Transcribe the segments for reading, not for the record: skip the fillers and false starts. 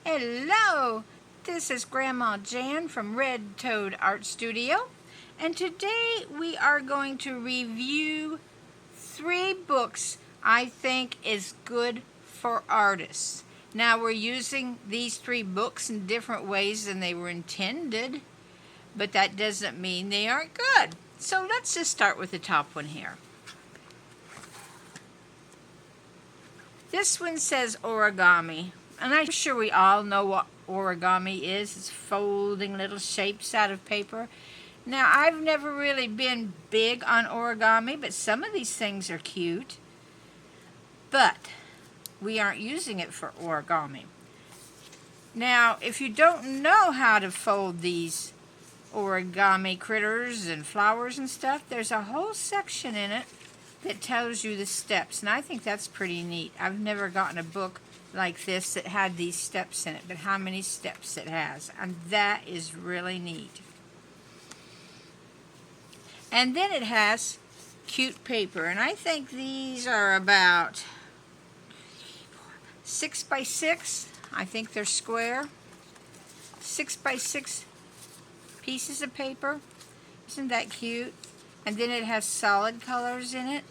Hello, this is Grandma Jan from Red Toad Art Studio, and today we are going to review 3 books I think is good for artists. Now we're using these 3 books in different ways than they were intended, but that doesn't mean they aren't good. So let's just start with the top one here. This one says origami, and I'm sure we all know what origami is. It's folding little shapes out of paper. Now, I've never really been big on origami, but some of these things are cute. But we aren't using it for origami. Now, if you don't know how to fold these origami critters and flowers and stuff, there's a whole section in it that tells you the steps, and I think that's pretty neat. I've never gotten a book like this that had these steps in it, but how many steps it has, and that is really neat. And then it has cute paper, and I think these are about 6 by 6. I think they're square. 6 by 6 pieces of paper. Isn't that cute? And then it has solid colors in it.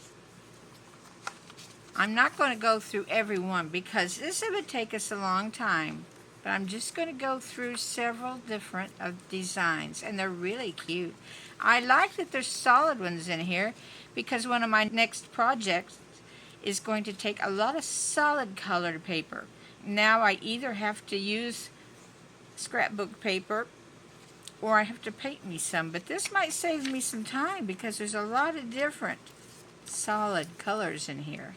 I'm not going to go through every one because this would take us a long time. But I'm just going to go through several different designs, and they're really cute. I like that there's solid ones in here because one of my next projects is going to take a lot of solid colored paper. Now I either have to use scrapbook paper or I have to paint me some, but this might save me some time because there's a lot of different solid colors in here.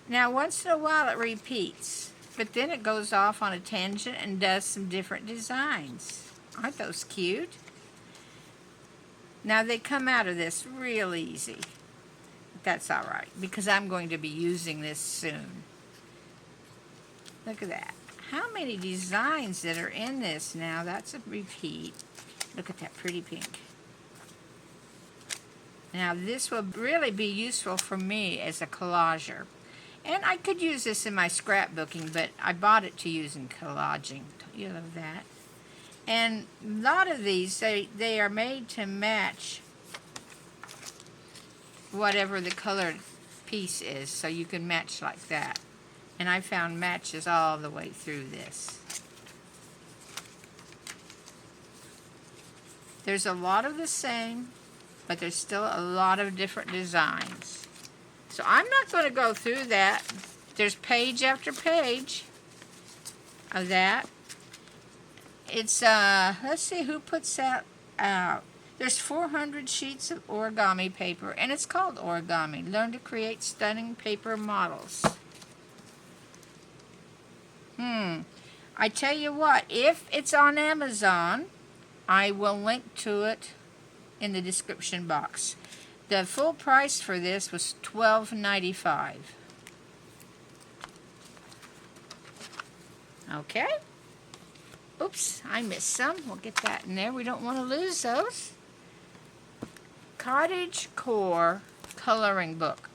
Now once in a while it repeats, but then it goes off on a tangent and does some different designs. Aren't those cute? Now they come out of this real easy. That's alright because I'm going to be using this soon. Look at that. How many designs that are in this now? That's a repeat. Look at that pretty pink. Now this will really be useful for me as a collager. And I could use this in my scrapbooking, but I bought it to use in collaging. You love that. And a lot of these, they are made to match whatever the colored piece is, so you can match like that. And I found matches all the way through this. There's a lot of the same, but there's still a lot of different designs. So I'm not going to go through that. There's page after page of that. It's, let's see who puts that out. There's 400 sheets of origami paper, and it's called Origami. Learn to create stunning paper models. I tell you what, if it's on Amazon, I will link to it in the description box. The full price for this was $12.95. Okay. Oops, I missed some. We'll get that in there. We don't want to lose those. Cottage Core Coloring Book.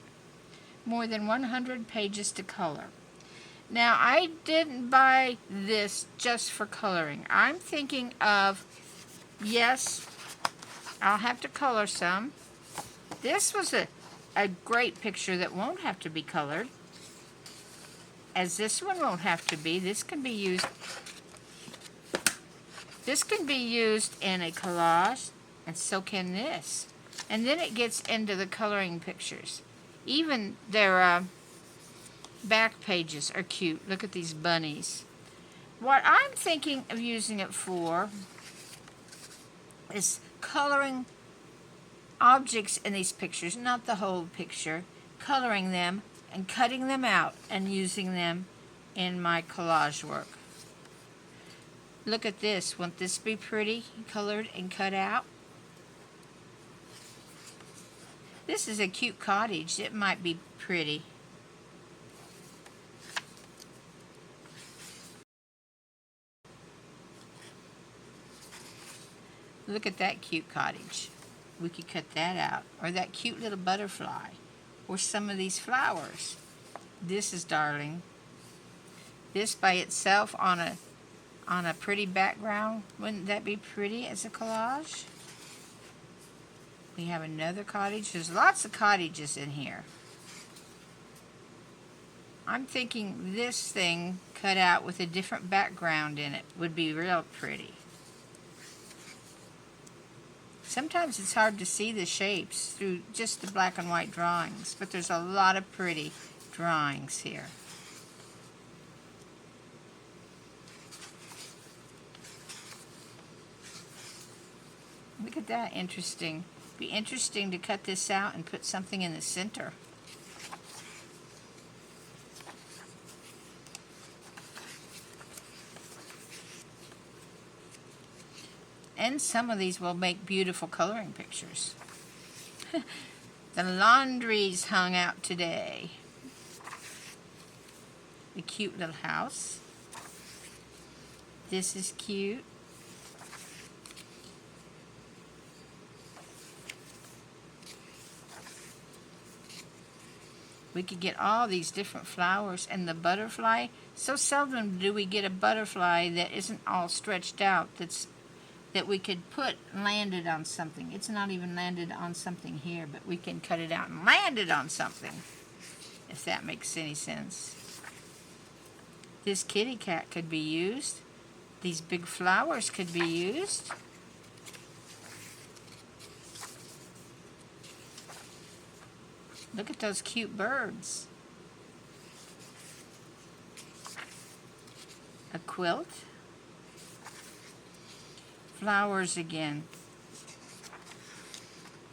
More than 100 pages to color. Now, I didn't buy this just for coloring. I'm thinking of, yes, I'll have to color some. This was a great picture that won't have to be colored, as this one won't have to be. This can be used in a collage, and so can this. And then it gets into the coloring pictures. Even their back pages are cute. Look at these bunnies. What I'm thinking of using it for is coloring objects in these pictures, not the whole picture, coloring them and cutting them out and using them in my collage work. Look at this. Won't this be pretty, colored and cut out? This is a cute cottage. It might be pretty. Look at that cute cottage. We could cut that out. Or that cute little butterfly. Or some of these flowers. This is darling. This by itself on a pretty background, wouldn't that be pretty as a collage? We have another cottage. There's lots of cottages in here. I'm thinking this thing cut out with a different background in it would be real pretty. Sometimes it's hard to see the shapes through just the black and white drawings, but there's a lot of pretty drawings here. Look at that, interesting. Be interesting to cut this out and put something in the center. And some of these will make beautiful coloring pictures. The laundry's hung out today. A cute little house. This is cute. We could get all these different flowers, and the butterfly. So seldom do we get a butterfly that isn't all stretched out, that we could put landed on something. It's not even landed on something here, but we can cut it out and land it on something, if that makes any sense. This kitty cat could be used. These big flowers could be used. Look at those cute birds. A quilt. Flowers again.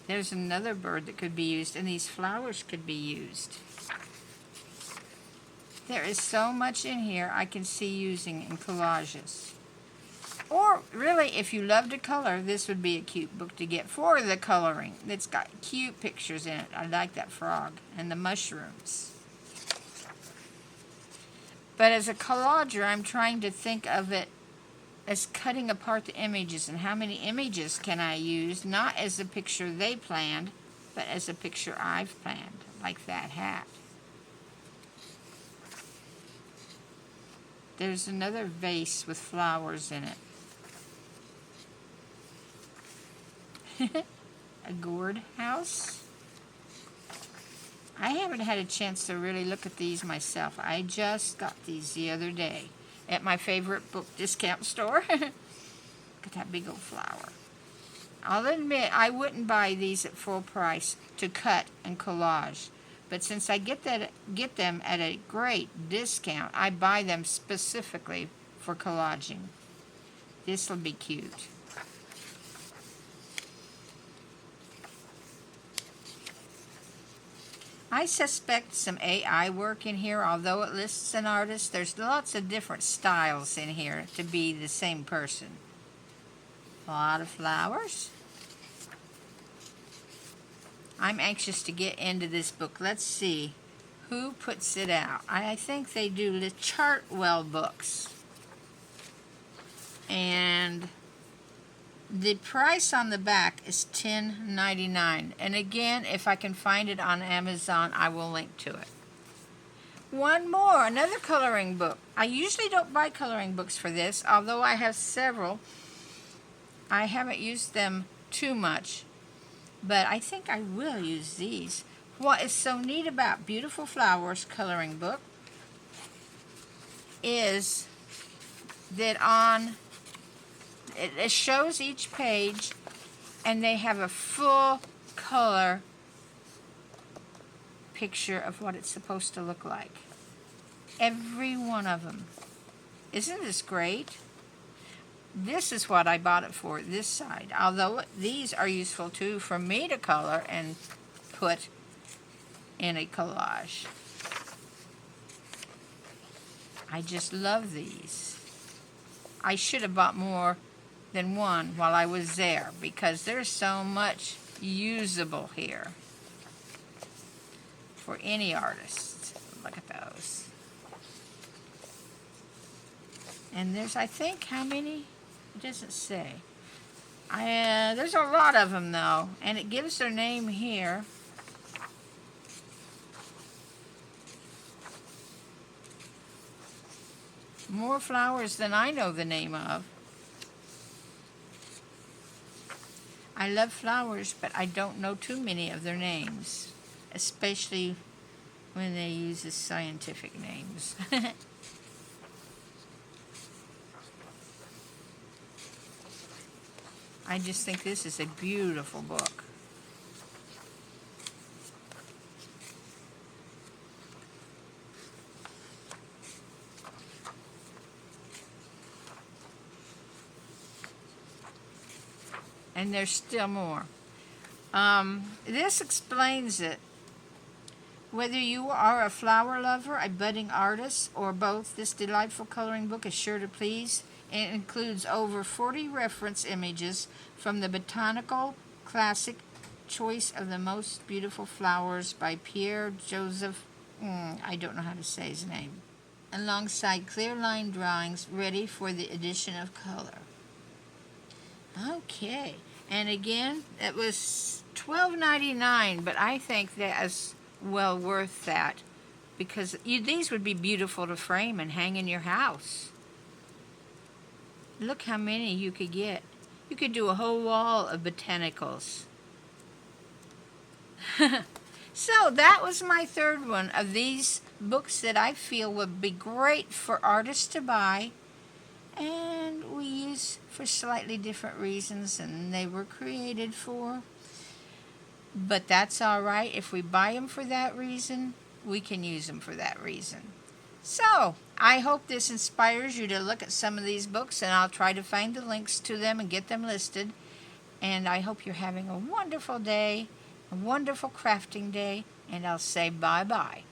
There's another bird that could be used, and these flowers could be used. There is so much in here I can see using in collages. Or really, if you love to color, this would be a cute book to get for the coloring. It's got cute pictures in it. I like that frog and the mushrooms. But as a collager, I'm trying to think of it as cutting apart the images, and how many images can I use, not as a picture they planned, but as a picture I've planned, like that hat. There's another vase with flowers in it. A gourd house. I haven't had a chance to really look at these myself. I just got these the other day at my favorite book discount store. Look at that big old flower. I'll admit I wouldn't buy these at full price to cut and collage, but since I get them at a great discount, I buy them specifically for collaging. This will be cute. I suspect some AI work in here, although it lists an artist. There's lots of different styles in here to be the same person. A lot of flowers. I'm anxious to get into this book. Let's see who puts it out. I think they do the Chartwell books. And the price on the back is $10.99. And again, if I can find it on Amazon, I will link to it. One more, another coloring book. I usually don't buy coloring books for this, although I have several. I haven't used them too much, but I think I will use these. What is so neat about Beautiful Flowers coloring book is that it shows each page, and they have a full color picture of what it's supposed to look like. Every one of them. Isn't this great? This is what I bought it for, this side. Although these are useful too for me to color and put in a collage. I just love these. I should have bought more than one while I was there, because there's so much usable here for any artist. Look at those. And there's, I think, how many? It doesn't say. There's a lot of them though, and it gives their name here. More flowers than I know the name of. I love flowers, but I don't know too many of their names, especially when they use the scientific names. I just think this is a beautiful book. And there's still more. This explains it. Whether you are a flower lover, a budding artist, or both, this delightful coloring book is sure to please. It includes over 40 reference images from the botanical classic Choice of the Most Beautiful Flowers by Pierre Joseph, I don't know how to say his name, alongside clear line drawings ready for the addition of color. Okay, and again, it was $12.99, but I think that's well worth that because these would be beautiful to frame and hang in your house. Look how many you could get. You could do a whole wall of botanicals. So that was my third one of these books that I feel would be great for artists to buy, and we use for slightly different reasons than they were created for. But that's all right. If we buy them for that reason, we can use them for that reason. So, I hope this inspires you to look at some of these books, and I'll try to find the links to them and get them listed. And I hope you're having a wonderful day, a wonderful crafting day, and I'll say bye-bye.